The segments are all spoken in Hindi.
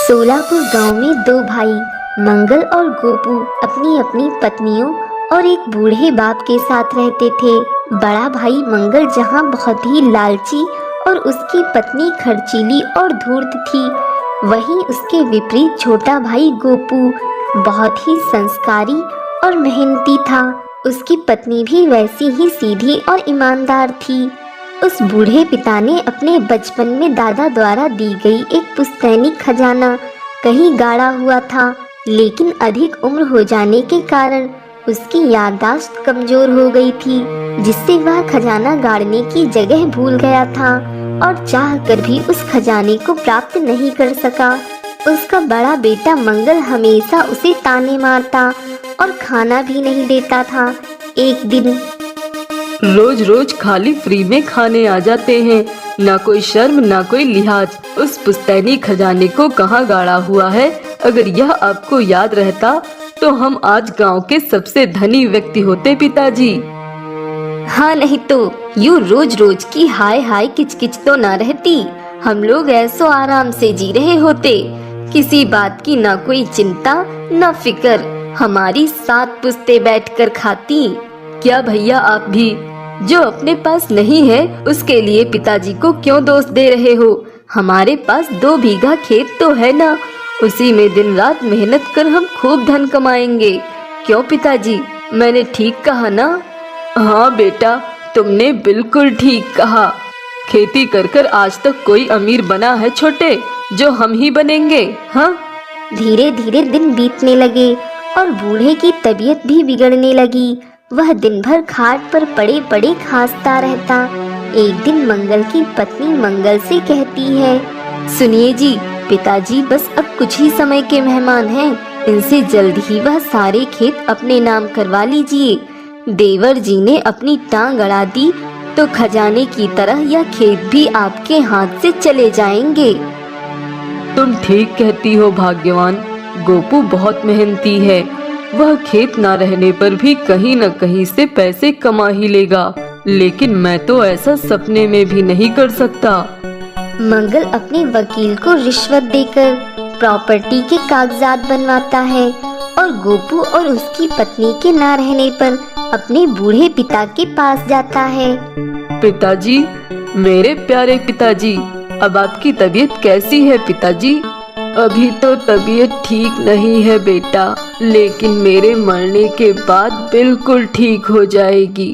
सोलापुर गांव में दो भाई मंगल और गोपू अपनी अपनी पत्नियों और एक बूढ़े बाप के साथ रहते थे। बड़ा भाई मंगल जहां बहुत ही लालची और उसकी पत्नी खर्चीली और धूर्त थी, वहीं उसके विपरीत छोटा भाई गोपू बहुत ही संस्कारी और मेहनती था। उसकी पत्नी भी वैसी ही सीधी और ईमानदार थी। उस बूढ़े पिता ने अपने बचपन में दादा द्वारा दी गई एक पुश्तैनी खजाना कहीं गाड़ा हुआ था, लेकिन अधिक उम्र हो जाने के कारण उसकी याददाश्त कमजोर हो गई थी, जिससे वह खजाना गाड़ने की जगह भूल गया था और चाहकर भी उस खजाने को प्राप्त नहीं कर सका। उसका बड़ा बेटा मंगल हमेशा उसे ताने मारता और खाना भी नहीं देता था। एक दिन रोज रोज खाली फ्री में खाने आ जाते हैं, ना कोई शर्म ना कोई लिहाज। उस पुश्तैनी खजाने को कहाँ गाड़ा हुआ है? अगर यह आपको याद रहता तो हम आज गांव के सबसे धनी व्यक्ति होते पिताजी। हाँ, नहीं तो यूँ रोज रोज की हाय हाय किचकिच तो ना रहती। हम लोग ऐसो आराम से जी रहे होते, किसी बात की ना कोई चिंता ना फिक्र। हमारी 7 पुश्ते बैठकर खाती। क्या भैया, आप भी जो अपने पास नहीं है उसके लिए पिताजी को क्यों दोष दे रहे हो? हमारे पास 2 बीघा खेत तो है ना, उसी में दिन रात मेहनत कर हम खूब धन कमाएंगे। क्यों पिताजी, मैंने ठीक कहा ना? हाँ बेटा, तुमने बिल्कुल ठीक कहा। खेती कर कर आज तक कोई अमीर बना है छोटे, जो हम ही बनेंगे? हाँ। धीरे धीरे दिन बीतने लगे और बूढ़े की तबीयत भी बिगड़ने लगी। वह दिन भर खाट पर पड़े पड़े खांसता रहता। एक दिन मंगल की पत्नी मंगल से कहती है, सुनिए जी, पिताजी बस अब कुछ ही समय के मेहमान हैं, इनसे जल्द ही वह सारे खेत अपने नाम करवा लीजिए। देवर जी ने अपनी टांग अड़ा दी तो खजाने की तरह यह खेत भी आपके हाथ से चले जाएंगे। तुम ठीक कहती हो भाग्यवान, गोपू बहुत मेहनती है। वह खेत ना रहने पर भी कहीं न कहीं से पैसे कमा ही लेगा, लेकिन मैं तो ऐसा सपने में भी नहीं कर सकता। मंगल अपने वकील को रिश्वत देकर प्रॉपर्टी के कागजात बनवाता है और गोपू और उसकी पत्नी के ना रहने पर अपने बूढ़े पिता के पास जाता है। पिताजी, मेरे प्यारे पिताजी, अब आपकी तबीयत कैसी है पिताजी? अभी तो तबीयत ठीक नहीं है बेटा, लेकिन मेरे मरने के बाद बिल्कुल ठीक हो जाएगी।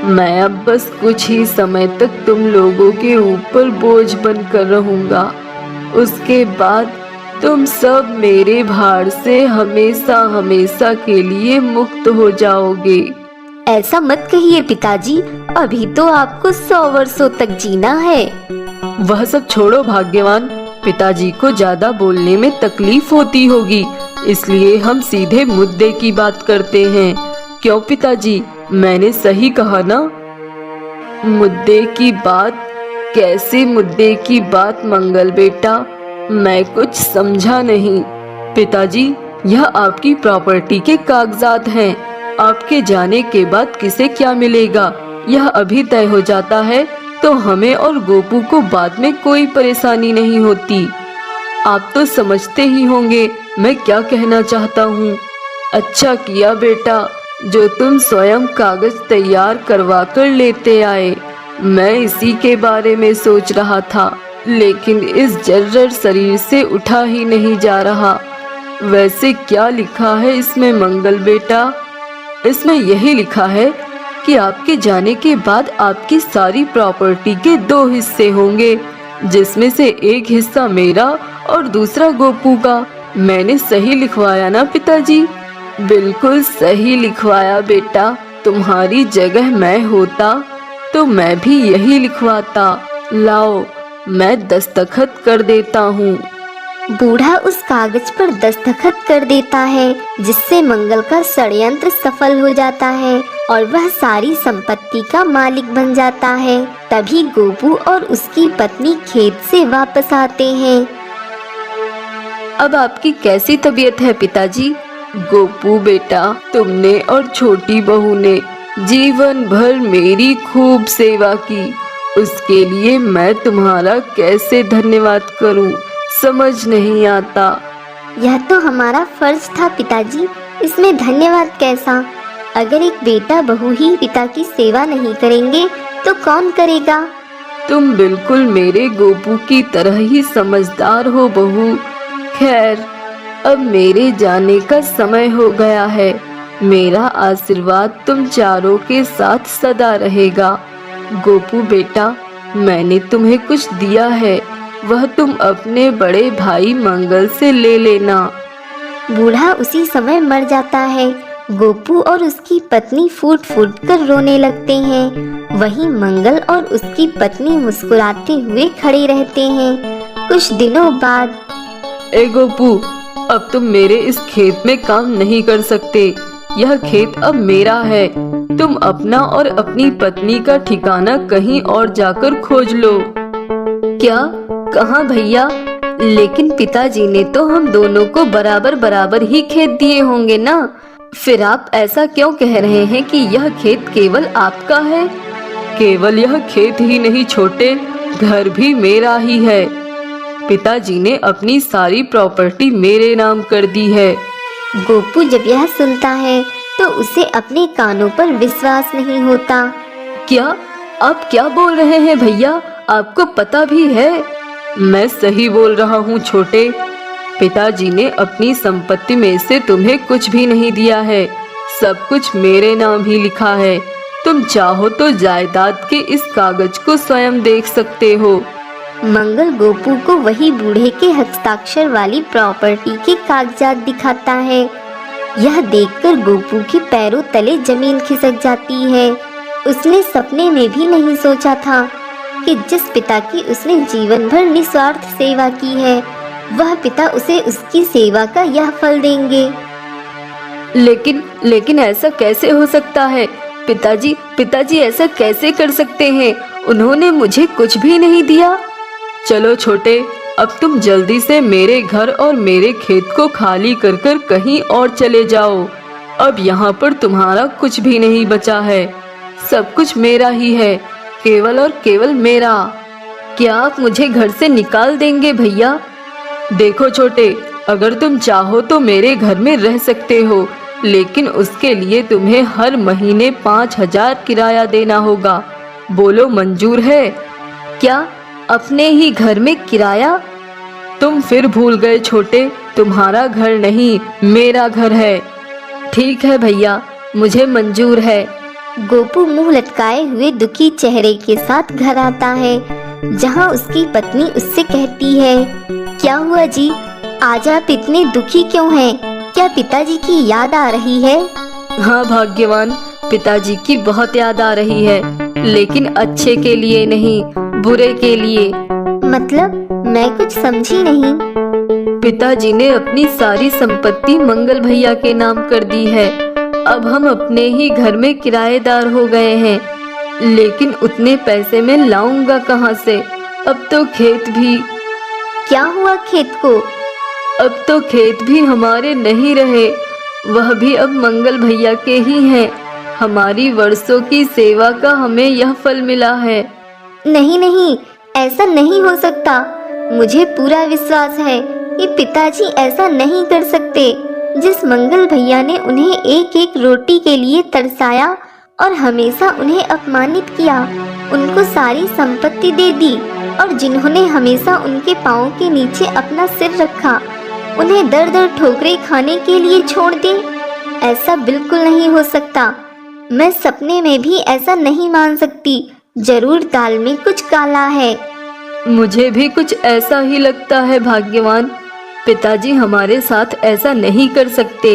मैं अब बस कुछ ही समय तक तुम लोगों के ऊपर बोझ बनकर रहूंगा। उसके बाद तुम सब मेरे भार से हमेशा हमेशा के लिए मुक्त हो जाओगे। ऐसा मत कहिए पिताजी, अभी तो आपको 100 वर्षों तक जीना है। वह सब छोड़ो भाग्यवान, पिताजी को ज्यादा बोलने में तकलीफ होती होगी, इसलिए हम सीधे मुद्दे की बात करते हैं। क्यों पिताजी, मैंने सही कहा ना? मुद्दे की बात? कैसे मुद्दे की बात मंगल बेटा? मैं कुछ समझा नहीं। पिताजी, यह आपकी प्रॉपर्टी के कागजात हैं। आपके जाने के बाद किसे क्या मिलेगा यह अभी तय हो जाता है तो हमें और गोपू को बाद में कोई परेशानी नहीं होती। आप तो समझते ही होंगे मैं क्या कहना चाहता हूँ। अच्छा किया बेटा जो तुम स्वयं कागज तैयार करवा कर लेते आए। मैं इसी के बारे में सोच रहा था, लेकिन इस जर्जर शरीर से उठा ही नहीं जा रहा। वैसे क्या लिखा है इसमें मंगल बेटा? इसमें यही लिखा है कि आपके जाने के बाद आपकी सारी प्रॉपर्टी के 2 हिस्से होंगे, जिसमें से एक हिस्सा मेरा और दूसरा गोपू का। मैंने सही लिखवाया ना पिताजी? बिल्कुल सही लिखवाया बेटा। तुम्हारी जगह मैं होता तो मैं भी यही लिखवाता। लाओ, मैं दस्तखत कर देता हूँ। बूढ़ा उस कागज पर दस्तखत कर देता है, जिससे मंगल का षड्यंत्र सफल हो जाता है और वह सारी संपत्ति का मालिक बन जाता है। तभी गोपू और उसकी पत्नी खेत से वापस आते हैं। अब आपकी कैसी तबीयत है पिताजी? गोपू बेटा, तुमने और छोटी बहू ने जीवन भर मेरी खूब सेवा की, उसके लिए मैं तुम्हारा कैसे धन्यवाद करूं? समझ नहीं आता। यह तो हमारा फर्ज था पिताजी, इसमें धन्यवाद कैसा। अगर एक बेटा बहू ही पिता की सेवा नहीं करेंगे तो कौन करेगा। तुम बिल्कुल मेरे गोपू की तरह ही समझदार हो बहू। खैर, अब मेरे जाने का समय हो गया है। मेरा आशीर्वाद तुम चारों के साथ सदा रहेगा। गोपू बेटा, मैंने तुम्हें कुछ दिया है, वह तुम अपने बड़े भाई मंगल से ले लेना। बूढ़ा उसी समय मर जाता है। गोपू और उसकी पत्नी फूट फूट कर रोने लगते हैं। वहीं मंगल और उसकी पत्नी मुस्कुराते हुए खड़े रहते हैं। कुछ दिनों बाद, ए गोपू, अब तुम मेरे इस खेत में काम नहीं कर सकते। यह खेत अब मेरा है। तुम अपना और अपनी पत्नी का ठिकाना कहीं और जाकर खोज लो। क्या? कहाँ भैया? लेकिन पिताजी ने तो हम दोनों को बराबर बराबर ही खेत दिए होंगे ना। फिर आप ऐसा क्यों कह रहे हैं कि यह खेत केवल आपका है? केवल यह खेत ही नहीं छोटे, घर भी मेरा ही है। पिताजी ने अपनी सारी प्रॉपर्टी मेरे नाम कर दी है। गोपू जब यह सुनता है तो उसे अपने कानों पर विश्वास नहीं होता। क्या? आप क्या बोल रहे हैं भैया? आपको पता भी है? मैं सही बोल रहा हूँ छोटे। पिताजी ने अपनी संपत्ति में से तुम्हें कुछ भी नहीं दिया है। सब कुछ मेरे नाम ही लिखा है। तुम चाहो तो जायदाद के इस कागज को स्वयं देख सकते हो। मंगल गोपू को वही बूढ़े के हस्ताक्षर वाली प्रॉपर्टी के कागजात दिखाता है। यह देखकर गोपू के पैरों तले जमीन खिसक जाती है। उसने सपने में भी नहीं सोचा था कि जिस पिता की उसने जीवन भर निस्वार्थ सेवा की है, वह पिता उसे उसकी सेवा का यह फल देंगे। लेकिन ऐसा कैसे हो सकता है? पिताजी ऐसा कैसे कर सकते हैं? उन्होंने मुझे कुछ भी नहीं दिया। चलो छोटे, अब तुम जल्दी से मेरे घर और मेरे खेत को खाली कर कर कहीं और चले जाओ। अब यहाँ पर तुम्हारा कुछ भी नहीं बचा है। सब कुछ मेरा ही है, केवल और केवल मेरा। क्या आप मुझे घर से निकाल देंगे भैया? देखो छोटे, अगर तुम चाहो तो मेरे घर में रह सकते हो, लेकिन उसके लिए तुम्हें हर महीने 5,000 किराया देना होगा। बोलो मंजूर है? क्या? अपने ही घर में किराया? तुम फिर भूल गए छोटे, तुम्हारा घर नहीं, मेरा घर है। ठीक है भैया, मुझे मंजूर है। गोपू मुंह लटकाए हुए दुखी चेहरे के साथ घर आता है, जहां उसकी पत्नी उससे कहती है, क्या हुआ जी, आज आप इतने दुखी क्यों हैं? क्या पिताजी की याद आ रही है? हाँ भाग्यवान, पिताजी की बहुत याद आ रही है, लेकिन अच्छे के लिए नहीं, बुरे के लिए। मतलब? मैं कुछ समझी नहीं। पिताजी ने अपनी सारी संपत्ति मंगल भैया के नाम कर दी है। अब हम अपने ही घर में किराएदार हो गए हैं, लेकिन उतने पैसे मैं लाऊंगा कहाँ से? अब तो खेत भी। क्या हुआ खेत को? अब तो खेत भी हमारे नहीं रहे, वह भी अब मंगल भैया के ही हैं। हमारी वर्षों की सेवा का हमें यह फल मिला है। नहीं, ऐसा नहीं हो सकता। मुझे पूरा विश्वास है कि पिताजी ऐसा नहीं कर सकते। जिस मंगल भैया ने उन्हें एक एक रोटी के लिए तरसाया और हमेशा उन्हें अपमानित किया, उनको सारी संपत्ति दे दी, और जिन्होंने हमेशा उनके पाँव के नीचे अपना सिर रखा, उन्हें दर दर ठोकरें खाने के लिए छोड़ दे, ऐसा बिल्कुल नहीं हो सकता। मैं सपने में भी ऐसा नहीं मान सकती। जरूर दाल में कुछ काला है। मुझे भी कुछ ऐसा ही लगता है भाग्यवान। पिताजी हमारे साथ ऐसा नहीं कर सकते।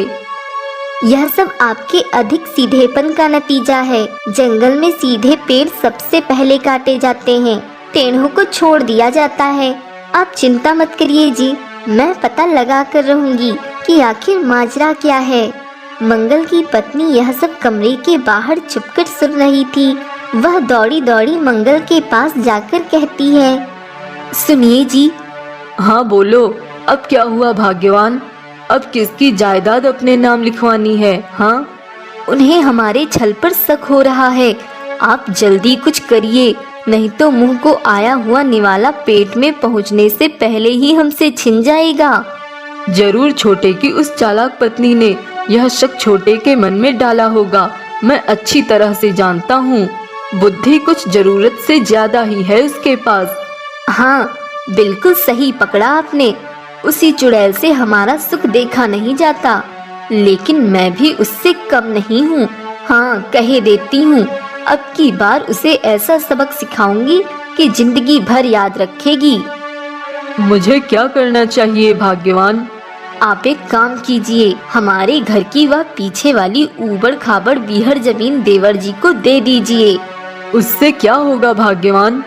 यह सब आपके अधिक सीधेपन का नतीजा है। जंगल में सीधे पेड़ सबसे पहले काटे जाते हैं, टेढ़ों को छोड़ दिया जाता है। आप चिंता मत करिए जी, मैं पता लगा कर रहूंगी कि आखिर माजरा क्या है। मंगल की पत्नी यह सब कमरे के बाहर छुपकर सुन रही थी। वह दौड़ी दौड़ी मंगल के पास जाकर कहती है, सुनिए जी। हाँ बोलो, अब क्या हुआ भाग्यवान? अब किसकी जायदाद अपने नाम लिखवानी है? हाँ, उन्हें हमारे छल पर शक हो रहा है। आप जल्दी कुछ करिए, नहीं तो मुंह को आया हुआ निवाला पेट में पहुंचने से पहले ही हमसे छिन जाएगा। जरूर छोटे की उस चालाक पत्नी ने यह शक छोटे के मन में डाला होगा। मैं अच्छी तरह से जानता हूँ, बुद्धि कुछ जरूरत से ज्यादा ही है उसके पास। हाँ, बिल्कुल सही पकड़ा आपने। उसी चुड़ैल से हमारा सुख देखा नहीं जाता, लेकिन मैं भी उससे कम नहीं हूँ। हाँ, कहे देती हूँ, अब की बार उसे ऐसा सबक सिखाऊंगी कि जिंदगी भर याद रखेगी। मुझे क्या करना चाहिए भाग्यवान? आप एक काम कीजिए, हमारे घर की वह पीछे वाली ऊबड़ खाबड़ बीहड़ जमीन देवर जी को दे दीजिए। उससे क्या होगा भाग्यवान?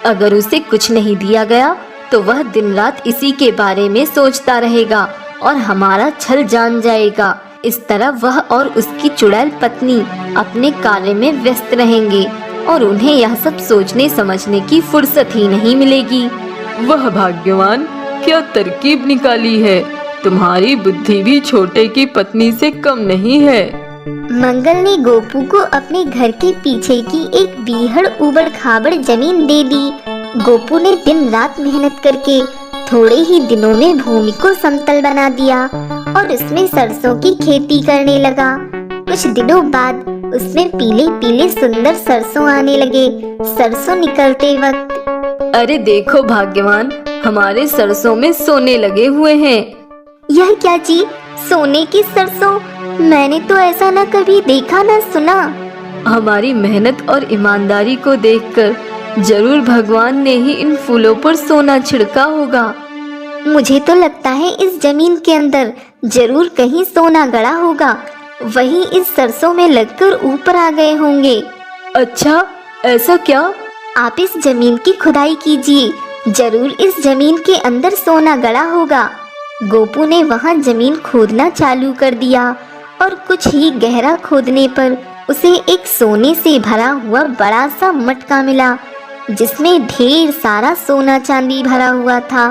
अगर उसे कुछ नहीं दिया गया तो वह दिन रात इसी के बारे में सोचता रहेगा और हमारा छल जान जाएगा। इस तरह वह और उसकी चुड़ैल पत्नी अपने कार्य में व्यस्त रहेंगे और उन्हें यह सब सोचने समझने की फुर्सत ही नहीं मिलेगी। वह भाग्यवान क्या तरकीब निकाली है! तुम्हारी बुद्धि भी छोटे की पत्नी से कम नहीं है। मंगल ने गोपू को अपने घर के पीछे की एक बीहड़ ऊबड़ खाबड़ जमीन दे दी। गोपू ने दिन रात मेहनत करके थोड़े ही दिनों में भूमि को समतल बना दिया और उसमें सरसों की खेती करने लगा। कुछ दिनों बाद उसमें पीले पीले सुंदर सरसों आने लगे। सरसों निकलते वक्त, अरे देखो भाग्यवान, हमारे सरसों में सोने लगे हुए हैं। यह क्या चीज? सोने की सरसों? मैंने तो ऐसा न कभी देखा न सुना। हमारी मेहनत और ईमानदारी को देखकर जरूर भगवान ने ही इन फूलों पर सोना छिड़का होगा। मुझे तो लगता है इस जमीन के अंदर जरूर कहीं सोना गड़ा होगा, वही इस सरसों में लगकर ऊपर आ गए होंगे। अच्छा, ऐसा क्या? आप इस जमीन की खुदाई कीजिए, जरूर इस जमीन के अंदर सोना गड़ा होगा। गोपू ने वहां जमीन खोदना चालू कर दिया और कुछ ही गहरा खोदने पर उसे एक सोने से भरा हुआ बड़ा सा मटका मिला, जिसमें ढेर सारा सोना चांदी भरा हुआ था।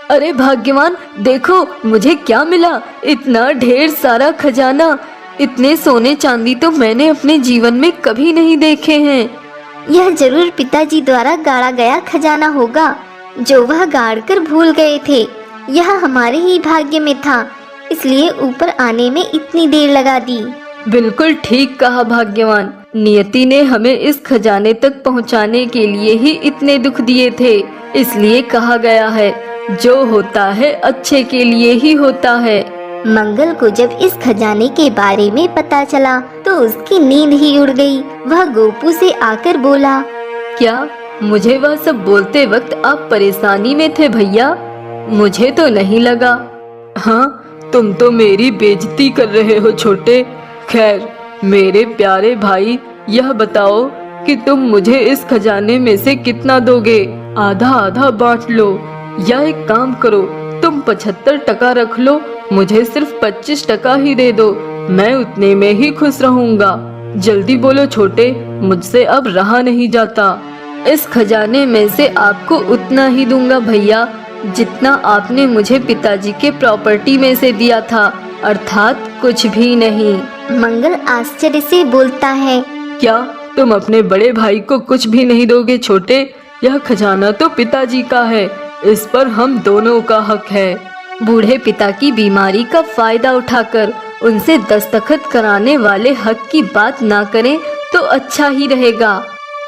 अरे भाग्यवान, देखो मुझे क्या मिला! इतना ढेर सारा खजाना! इतने सोने चांदी तो मैंने अपने जीवन में कभी नहीं देखे हैं। यह जरूर पिताजी द्वारा गाड़ा गया खजाना होगा, जो वह गाड़ कर भूल गए थे। यह हमारे ही भाग्य में था, इसलिए ऊपर आने में इतनी देर लगा दी। बिल्कुल ठीक कहा भाग्यवान, नियति ने हमें इस खजाने तक पहुंचाने के लिए ही इतने दुख दिए थे। इसलिए कहा गया है, जो होता है अच्छे के लिए ही होता है। मंगल को जब इस खजाने के बारे में पता चला तो उसकी नींद ही उड़ गई। वह गोपू से आकर बोला, क्या मुझे वह सब बोलते वक्त आप परेशानी में थे भैया? मुझे तो नहीं लगा। हाँ, तुम तो मेरी बेइज्जती कर रहे हो छोटे। खैर मेरे प्यारे भाई, यह बताओ कि तुम मुझे इस खजाने में से कितना दोगे? आधा आधा बांट लो, या एक काम करो, तुम 75% रख लो, मुझे सिर्फ 25% ही दे दो। मैं उतने में ही खुश रहूंगा। जल्दी बोलो छोटे, मुझसे अब रहा नहीं जाता। इस खजाने में से आपको उतना ही दूंगा भैया, जितना आपने मुझे पिताजी के प्रॉपर्टी में से दिया था, अर्थात कुछ भी नहीं। मंगल आश्चर्य से बोलता है, क्या तुम अपने बड़े भाई को कुछ भी नहीं दोगे छोटे? यह खजाना तो पिताजी का है, इस पर हम दोनों का हक है। बूढ़े पिता की बीमारी का फायदा उठाकर उनसे दस्तखत कराने वाले हक की बात ना करें तो अच्छा ही रहेगा।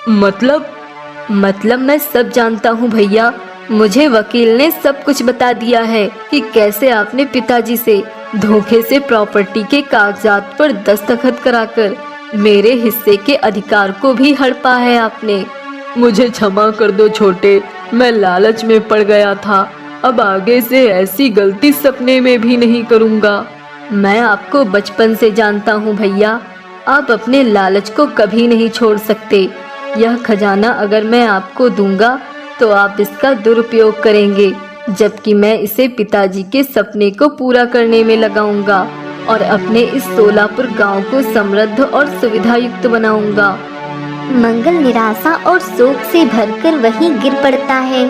मतलब मैं सब जानता हूँ भैया। मुझे वकील ने सब कुछ बता दिया है कि कैसे आपने पिताजी से धोखे से प्रॉपर्टी के कागजात पर दस्तखत कराकर मेरे हिस्से के अधिकार को भी हड़पा है आपने। मुझे क्षमा कर दो छोटे, मैं लालच में पड़ गया था। अब आगे से ऐसी गलती सपने में भी नहीं करूँगा। मैं आपको बचपन से जानता हूँ भैया, आप अपने लालच को कभी नहीं छोड़ सकते। यह खजाना अगर मैं आपको दूंगा तो आप इसका दुरुपयोग करेंगे, जबकि मैं इसे पिताजी के सपने को पूरा करने में लगाऊंगा और अपने इस सोलापुर गांव को समृद्ध और सुविधा युक्त बनाऊंगा। मंगल निराशा और शोक से भरकर वहीं गिर पड़ता है।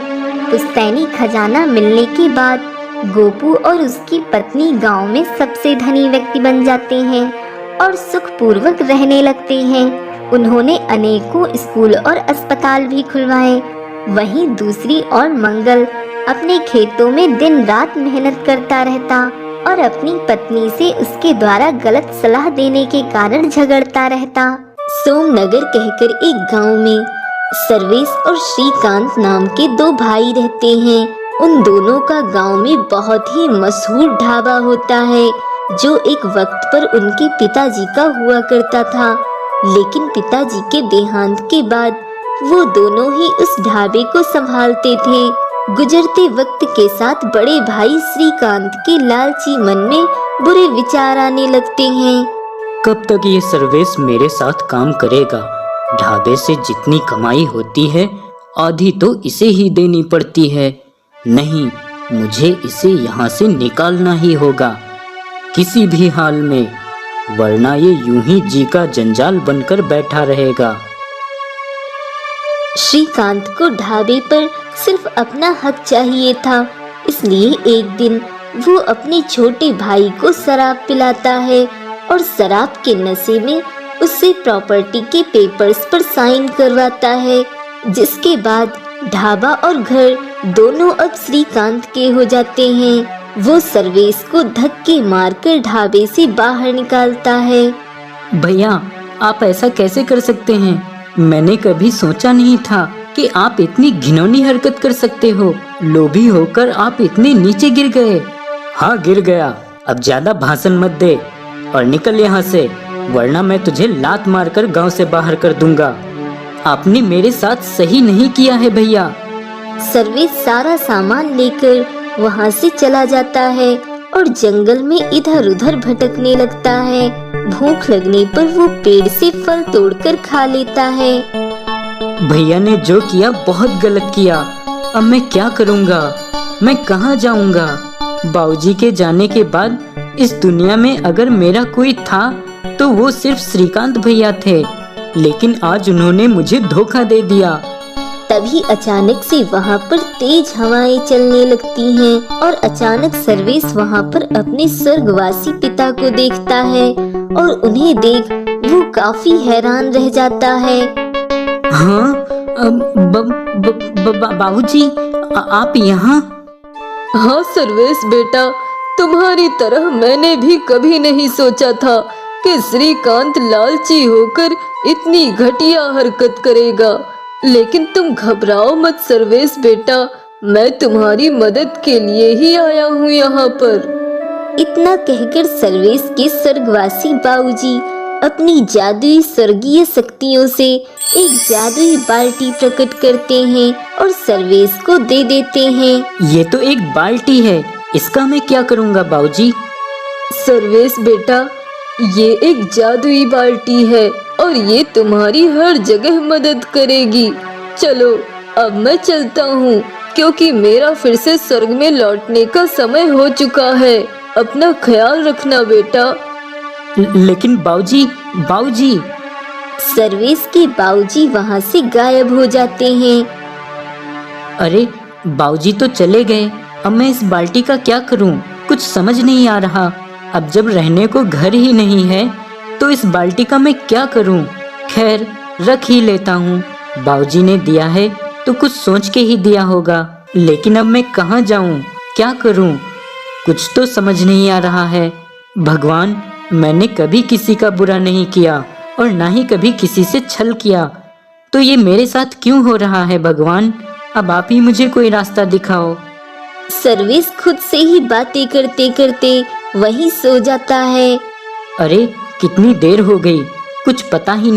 पुश्तैनी खजाना मिलने के बाद गोपू और उसकी पत्नी गांव में सबसे धनी व्यक्ति बन जाते हैं और सुखपूर्वक रहने लगते हैं। उन्होंने अनेकों स्कूल और अस्पताल भी खुलवाए। वहीं दूसरी ओर मंगल अपने खेतों में दिन रात मेहनत करता रहता और अपनी पत्नी से उसके द्वारा गलत सलाह देने के कारण झगड़ता रहता। सोमनगर कहकर एक गांव में सर्वेश और श्रीकांत नाम के दो भाई रहते हैं। उन दोनों का गांव में बहुत ही मशहूर ढाबा होता है, जो एक वक्त पर उनके पिताजी का हुआ करता था। लेकिन पिताजी के देहांत के बाद वो दोनों ही उस ढाबे को संभालते थे। गुजरते वक्त के साथ बड़े भाई श्रीकांत के लालची मन में बुरे विचार आने लगते हैं। कब तक ये सर्वेश मेरे साथ काम करेगा? ढाबे से जितनी कमाई होती है आधी तो इसे ही देनी पड़ती है। नहीं, मुझे इसे यहाँ से निकालना ही होगा किसी भी हाल में, वरना ये यूं ही जी का जंजाल बनकर बैठा रहेगा। श्रीकांत को ढाबे पर सिर्फ अपना हक चाहिए था, इसलिए एक दिन वो अपने छोटे भाई को शराब पिलाता है और शराब के नशे में उससे प्रॉपर्टी के पेपर्स पर साइन करवाता है, जिसके बाद ढाबा और घर दोनों अब श्रीकांत के हो जाते हैं। वो सर्वेश को धक्के मारकर ढाबे से बाहर निकालता है। भैया, आप ऐसा कैसे कर सकते हैं? मैंने कभी सोचा नहीं था कि आप इतनी घिनौनी हरकत कर सकते हो। लोभी होकर आप इतने नीचे गिर गए। हाँ, गिर गया। अब ज्यादा भाषण मत दे और निकल यहाँ से, वरना मैं तुझे लात मारकर गांव से बाहर कर दूंगा। आपने मेरे साथ सही नहीं किया है भैया। सर्वेश सारा सामान लेकर वहाँ से चला जाता है और जंगल में इधर उधर भटकने लगता है। भूख लगने पर वो पेड़ से फल तोड़कर खा लेता है। भैया ने जो किया बहुत गलत किया। अब मैं क्या करूँगा? मैं कहाँ जाऊँगा? बाबूजी के जाने के बाद इस दुनिया में अगर मेरा कोई था तो वो सिर्फ श्रीकांत भैया थे, लेकिन आज उन्होंने मुझे धोखा दे दिया। तभी अचानक से वहाँ पर तेज हवाएं चलने लगती हैं और अचानक सर्वेश वहाँ पर अपने स्वर्गवासी पिता को देखता है और उन्हें देख वो काफी हैरान रह जाता है। हाँ, बाबूजी, आप यहाँ? हाँ सर्वेश बेटा, तुम्हारी तरह मैंने भी कभी नहीं सोचा था कि श्रीकांत लालची होकर इतनी घटिया हरकत करेगा। लेकिन तुम घबराओ मत सर्वेश बेटा, मैं तुम्हारी मदद के लिए ही आया हूँ यहाँ पर। इतना कहकर सर्वेश के स्वर्गवासी बाबूजी अपनी जादुई स्वर्गीय शक्तियों से एक जादुई बाल्टी प्रकट करते हैं और सर्वेश को दे देते हैं। ये तो एक बाल्टी है, इसका मैं क्या करूँगा बाबूजी? सर्वेश बेटा, ये एक जादुई बाल्टी है और ये तुम्हारी हर जगह मदद करेगी। चलो अब मैं चलता हूँ, क्योंकि मेरा फिर से स्वर्ग में लौटने का समय हो चुका है। अपना ख्याल रखना बेटा। लेकिन बाबूजी। सर्वेश के बाबूजी वहाँ से गायब हो जाते हैं। अरे बाबूजी तो चले गए, अब मैं इस बाल्टी का क्या करूं? कुछ समझ नहीं आ रहा। अब जब रहने को घर ही नहीं है तो इस बाल्टी का मैं क्या करूं? खैर, रख ही लेता हूं। बाबूजी ने दिया है तो कुछ सोच के ही दिया होगा, लेकिन अब मैं कहाँ जाऊं? क्या करूं? कुछ तो समझ नहीं आ रहा है। भगवान, मैंने कभी किसी का बुरा नहीं किया और ना ही कभी किसी से छल किया, तो ये मेरे साथ क्यों हो रहा है भगवान? अब आप ही मुझे कोई रास्ता दिखाओ। सर्वेश खुद से ही बातें करते करते वहीं सो जाता है। अरे कितनी देर हो गई, कुछ पता ही नहीं